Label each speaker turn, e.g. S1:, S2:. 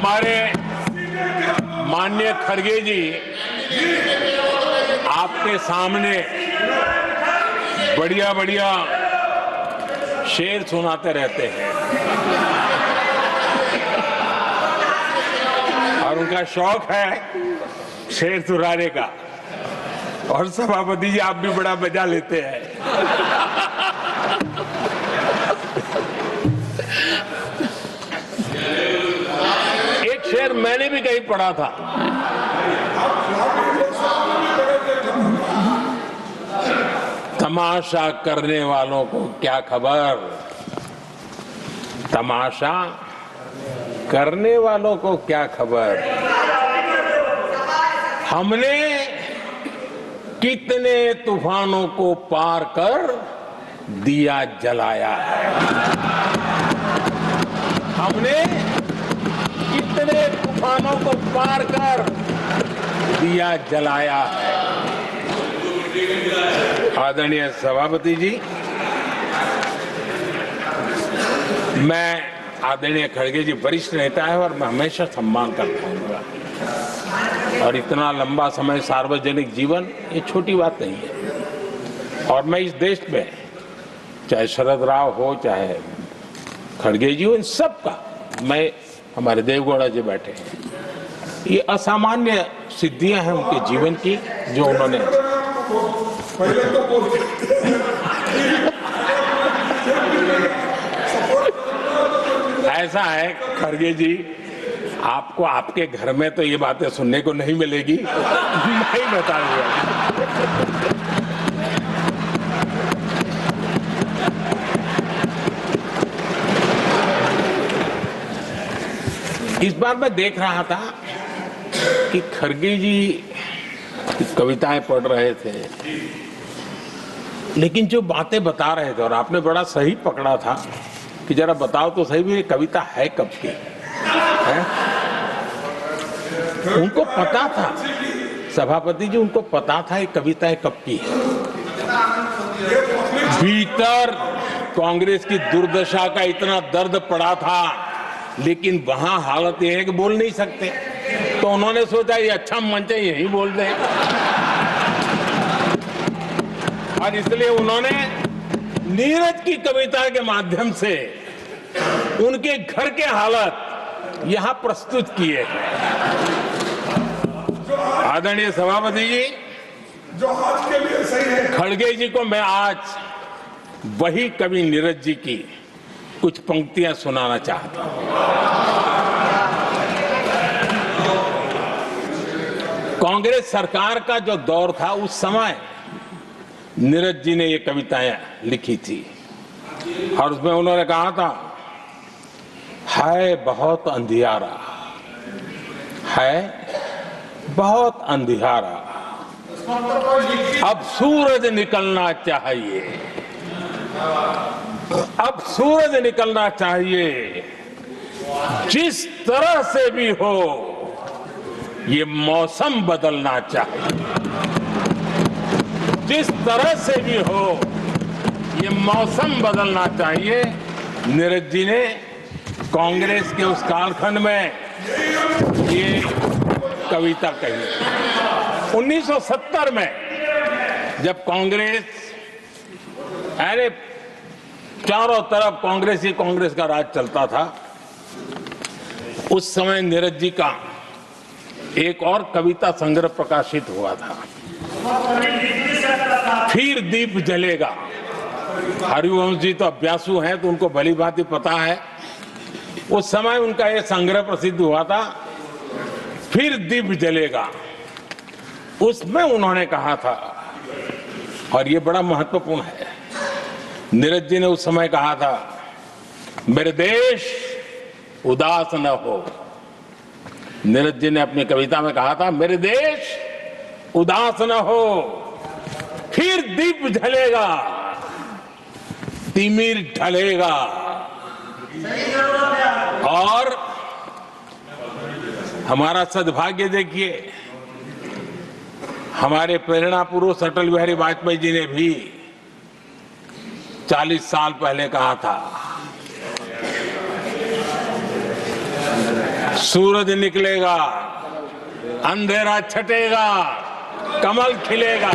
S1: हमारे माननीय खड़गे जी आपके सामने बढ़िया बढ़िया शेर सुनाते रहते हैं और उनका शौक है शेर सुनाने का। और सभापति जी आप भी बड़ा मजा लेते हैं। एक शेर मैंने भी कहीं पढ़ा था, तमाशा करने वालों को क्या खबर, तमाशा करने वालों को क्या खबर, हमने कितने तूफानों को पार कर दिया जलाया है, हमने कितने तूफानों को पार कर दिया जलाया है। आदरणीय सभापति जी, मैं आदरणीय खड़गे जी वरिष्ठ नेता है और मैं हमेशा सम्मान करता हूँ और इतना लंबा समय सार्वजनिक जीवन ये छोटी बात नहीं है। और मैं इस देश में चाहे शरद राव हो चाहे खड़गे जी हो, इन सब का मैं, हमारे देवगौड़ा जी बैठे हैं, ये असामान्य सिद्धियां हैं उनके जीवन की जो उन्होंने ऐसा है खड़गे जी, आपको आपके घर में तो ये बातें सुनने को नहीं मिलेगी, नहीं बताऊंगा। इस बार मैं देख रहा था कि खड़गे जी कविताएं पढ़ रहे थे, लेकिन जो बातें बता रहे थे, और आपने बड़ा सही पकड़ा था कि जरा बताओ तो सही भी ये कविता है कब की है? उनको पता था, सभापति जी उनको पता था ये कविताएं कब की है। भीतर कांग्रेस की दुर्दशा का इतना दर्द पड़ा था, लेकिन वहां हालत यह है कि बोल नहीं सकते, तो उन्होंने सोचा ये अच्छा मंच है यही बोल दें, और इसलिए उन्होंने नीरज की कविता के माध्यम से उनके घर के हालत यहां प्रस्तुत किए हैं। आदरणीय सभापति जी,
S2: जो आज के लिए सही है,
S1: खड़गे जी को मैं आज वही कवि नीरज जी की कुछ पंक्तियां सुनाना चाहता हूं। कांग्रेस सरकार का जो दौर था उस समय नीरज जी ने ये कविताएं लिखी थी और उसमें उन्होंने कहा था, है बहुत अंधियारा, है बहुत अंधियारा, अब सूरज निकलना चाहिए, अब सूरज निकलना चाहिए, जिस तरह से भी हो ये मौसम बदलना चाहिए, जिस तरह से भी हो ये मौसम बदलना चाहिए। नीरज जी ने कांग्रेस के उस कालखंड में ये कविता कही। 1970 में जब कांग्रेस, अरे चारों तरफ कांग्रेस ही कांग्रेस का राज चलता था, उस समय नीरज जी का एक और कविता संग्रह प्रकाशित हुआ था, फिर दीप जलेगा। हरिवंश जी तो अभ्यासु हैं तो उनको भली भांति पता है, उस समय उनका यह संग्रह प्रसिद्ध हुआ था, फिर दीप जलेगा। उसमें उन्होंने कहा था, और ये बड़ा महत्वपूर्ण है, नीरज जी ने उस समय कहा था, मेरे देश उदास न हो। नीरज जी ने अपनी कविता में कहा था, मेरे देश उदास न हो, फिर दीप जलेगा, तिमिर ढलेगा, और हमारा सद्भाग्य देखिए, हमारे प्रेरणा पुरुष अटल बिहारी वाजपेयी जी ने भी 40 साल पहले कहा था, सूरज निकलेगा, अंधेरा छटेगा, कमल खिलेगा।